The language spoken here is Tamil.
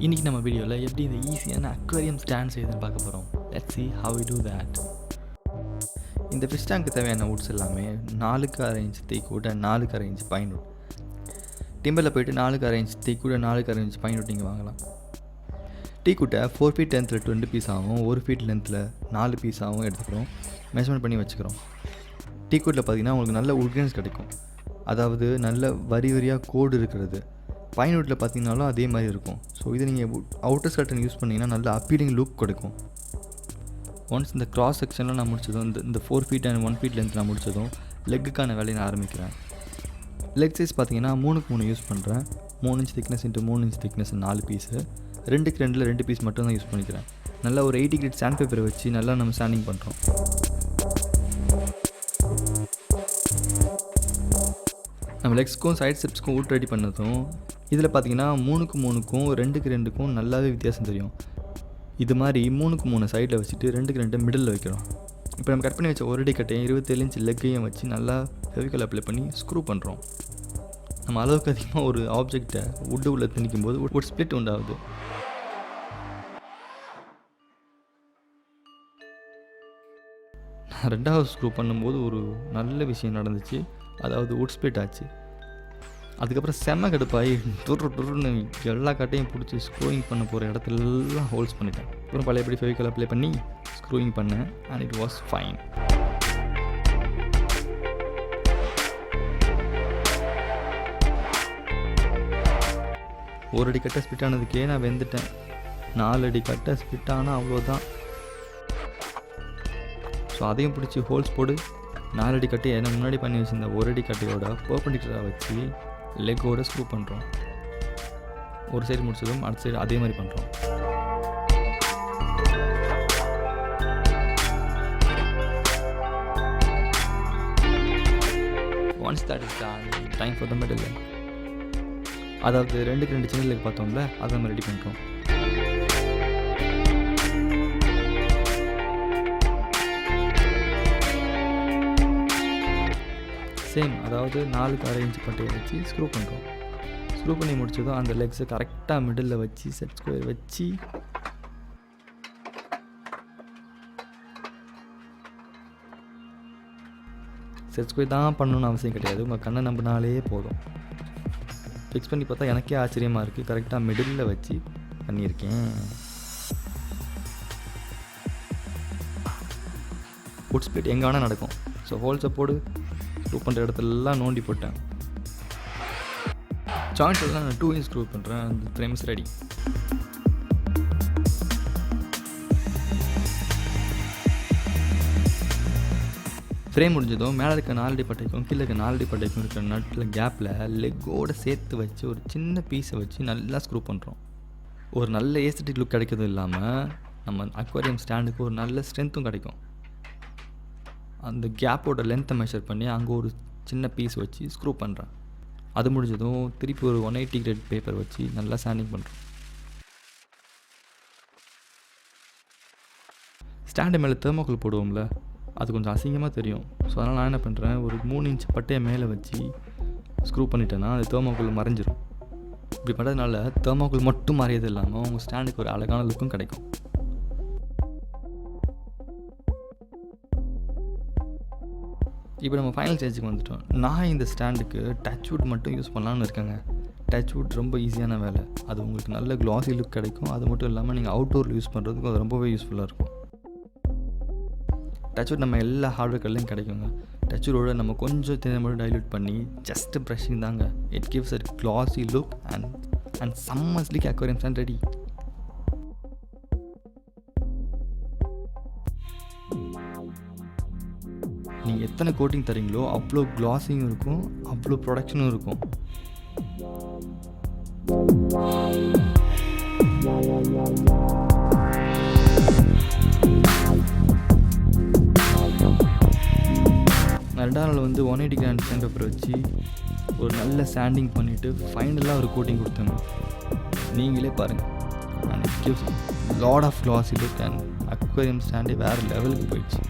இன்றைக்கி நம்ம வீடியோவில் எப்படி இந்த ஈஸியான அக்வேரியம் ஸ்டாண்ட் செய்யுதுன்னு பார்க்க போகிறோம். Let's see how we do that. இந்த ஃபிஷ் டேங்க்கு தேவையான வுட்ஸ் எல்லாமே 4/6 இன்ச் தேக்கூட 4/6 இன்ச் பைன் வுட். டிம்பரில் போய்ட்டு 4/6 இன்ச் தேக்கூட 4/6 இன்ச் பைன் வுட் நீங்கள் வாங்கலாம். டீக்கூட்டை 4 ஃபீட் லென்த்தில் 2 பீஸ் ஆகும், 1 ஃபீட் லென்த்தில் 4 பீஸ் ஆகும் எடுத்துக்கிறோம். மெஷர்மெண்ட் பண்ணி வச்சுக்கிறோம். டீக்கூட்டில் பார்த்தீங்கன்னா உங்களுக்கு நல்ல உட்கிரன்ஸ் கிடைக்கும், அதாவது நல்ல வரி வரியாக கோடு இருக்கிறது. பைன் வுட்டில் பார்த்தீங்கன்னாலும் அதே மாதிரி இருக்கும். ஸோ இதை நீங்கள் அவுட்டர் ஸ்கர்டன் யூஸ் பண்ணிங்கன்னா நல்ல அப்பீலிங் லுக் கொடுக்கும். ஒன்ஸ் இந்த கிராஸ் செக்ஷனில் நான் முடிச்சதும் இந்த 4 ஃபீட் அண்ட் 1 ஃபீட் லென்த் நான் முடிச்சதும் லெக்குக்கான வேலையை நான் ஆரம்பிக்கிறேன். லெக் சைஸ் பார்த்தீங்கன்னா 3x3 யூஸ் பண்ணுறேன். 3 inch thickness into 3 inch thickness 4 piece. 2x2 2 piece மட்டும் தான் யூஸ் பண்ணிக்கிறேன். நல்லா ஒரு 80 கிரேட் சாண்ட் பேப்பரை வச்சு நல்லா நம்ம சாண்டிங் பண்ணுறோம். நம்ம லெக்ஸ்க்கும் சைட் ஸ்டெப்ஸ்க்கும் வுட் ரெடி பண்ணதும் இதில் பார்த்தீங்கன்னா 3x3க்கும் 2x2க்கும் நல்லாவே வித்தியாசம் தெரியும். இது மாதிரி 3x3 சைடில் வச்சுட்டு 2x2 மிடில் வைக்கிறோம். இப்போ நம்ம கட் பண்ணி வச்ச ஒரு அடி கட்டையும் 27 இன்ச் லெக்கையும் வச்சு நல்லா ஃபெவிகால் அப்ளை பண்ணி ஸ்க்ரூ பண்ணுறோம். நம்ம அளவுக்கு அதிகமாக ஒரு ஆப்ஜெக்டை வுட்டு உள்ள திணிக்கும் போது ஒரு ஸ்ப்ளிட் உண்டாகுது. நான் 2வது ஸ்க்ரூ பண்ணும்போது ஒரு நல்ல விஷயம் நடந்துச்சு, அதாவது வுட் ஸ்ப்ளிட் ஆச்சு. அதுக்கப்புறம் செம்ம கடுப்பாகி துருன்னு எல்லா கட்டையும் பிடிச்சி ஸ்க்ரூயிங் பண்ண போகிற இடத்துலலாம் ஹோல்ஸ் பண்ணிட்டேன். அப்புறம் பழையபடி ஃபெவிகால் அப்ளை பண்ணி ஸ்க்ரூயிங் பண்ணேன் அண்ட் இட் வாஸ் ஃபைன். ஒரு அடி கட்டை ஸ்பிட் ஆனதுக்கே நான் வெந்துட்டேன். 4 அடி கட்டை ஸ்பிட் ஆனால் அவ்வளோதான். ஸோ அதையும் பிடிச்சி ஹோல்ஸ் போடு. 4 அடி கட்டையை என்ன முன்னாடி பண்ணி வச்சுருந்த ஒரு அடி கட்டையோட பர்பெண்டிகுலராக வச்சு லெக்கோட ஸ்க்ரூ பண்ணுறோம். ஒரு சைடு முடிச்சதும் அடுத்த சைடு அதே மாதிரி பண்ணுறோம். Once that is done, time for the middle leg. அதாவது 2x2 சின்ன லெக் பார்த்தோம்ல, அதை நம்ம ரெடி பண்ணுறோம். சேம், அதாவது 4/6 இன்ச் பட்டையை வச்சு ஸ்க்ரூ பண்ணுறோம். ஸ்க்ரூ பண்ணி முடிச்சதும் அந்த லெக்ஸை கரெக்டாக மிடில் வச்சு செட் ஸ்கொயர் வச்சு செட் ஸ்கொயர் தான் பண்ணணும்னு அவசியம் கிடையாது, உங்கள் கண்ணை நம்பினாலே போதும். ஃபிக்ஸ் பண்ணி பார்த்தா எனக்கே ஆச்சரியமாக இருக்குது, கரெக்டாக மிடில் வச்சு பண்ணியிருக்கேன். வுட் ஸ்ப்ளிட் எங்கே வேணால் நடக்கும். ஸோ ஹோல்ஸை போடு, ஸ்க்ரூ பண்ணுற இடத்துலலாம் நோண்டி போட்டேன். ஜாயிண்ட்லாம் நான் 2 இன்ச் ஸ்க்ரூ பண்ணுறேன். அந்த ஃப்ரேம் இஸ் ரெடி. ஃப்ரேம் முடிஞ்சதும் மேலே இருக்க 4 அடி பட்டைக்கும் கீழே இருக்க 4 அடி பட்டைக்கும் இருக்கிற நட்டில் கேப்பில் லெக்கோடு சேர்த்து வச்சு ஒரு சின்ன பீஸை வச்சு நல்லா ஸ்க்ரூ பண்ணுறோம். ஒரு நல்ல ஏஸ்தட்டிக் லுக் கிடைக்கிறதும் இல்லாமல் நம்ம அக்வாரியம் ஸ்டாண்டுக்கு ஒரு நல்ல ஸ்ட்ரென்த்தும் கிடைக்கும். அந்த கேப்போட லென்த்தை மெஷர் பண்ணி அங்கே ஒரு சின்ன பீஸ் வச்சு ஸ்க்ரூ பண்ணுறேன். அது முடிஞ்சதும் திருப்பி ஒரு 180 கிரேட் பேப்பர் வச்சு நல்லா சாண்டிங் பண்ணுறோம். ஸ்டாண்டு மேலே தெர்மோகோல் போடுவோம்ல, அது கொஞ்சம் அசிங்கமாக தெரியும். ஸோ அதனால் நான் என்ன பண்ணுறேன், ஒரு 3 இன்ச் பட்டையை மேலே வச்சு ஸ்க்ரூ பண்ணிட்டேன்னா அது தெர்மோகோல் மறைஞ்சிரும். இப்படி பண்ணுறதுனால தெர்மோகோல் மட்டும் மறையது இல்லாமல் உங்கள் ஸ்டாண்டுக்கு ஒரு அழகான லுக்கும் கிடைக்கும். இப்போ நம்ம ஃபைனல் ஸ்டேஜுக்கு வந்துட்டோம். நான் இந்த ஸ்டாண்டுக்கு டச் வுட் மட்டும் யூஸ் பண்ணலான்னு இருக்கேங்க. டச் வுட் ரொம்ப ஈஸியான வேலை, அது உங்களுக்கு நல்ல க்ளாஸி லுக் கிடைக்கும். அது மட்டும் இல்லாமல் நீங்கள் அவுட்டோரில் யூஸ் பண்ணுறதுக்கு அது ரொம்பவே யூஸ்ஃபுல்லாக இருக்கும். டச் வுட் நம்ம எல்லா ஹார்ட்வேர்லையும் கிடைக்குங்க. டச் வுட்டோட நம்ம கொஞ்சம் தேவை மட்டும் டைல்யூட் பண்ணி ஜஸ்ட் ப்ரஷிங் தாங்க. It gives a glossy look and செம்ம ஸ்லிக் அக்வாரியம் ஸ்டாண்ட் ரெடி. நீங்கள் எத்தனை கோட்டிங் தரீங்களோ அவ்வளோ க்ளாஸிங்கும் இருக்கும், அவ்வளோ ப்ரொடக்ஷனும் இருக்கும். நான் 2வது நாள் 180 கிராம் சாண்ட் பேப்பர் வச்சு ஒரு நல்ல சாண்டிங் பண்ணிவிட்டு ஃபைனலாக ஒரு கோட்டிங் கொடுத்தேங்க. நீங்களே பாருங்கள், and it gives lot of glossy look and aquarium ஸ்டாண்டே வேறு லெவலுக்கு போயிடுச்சு.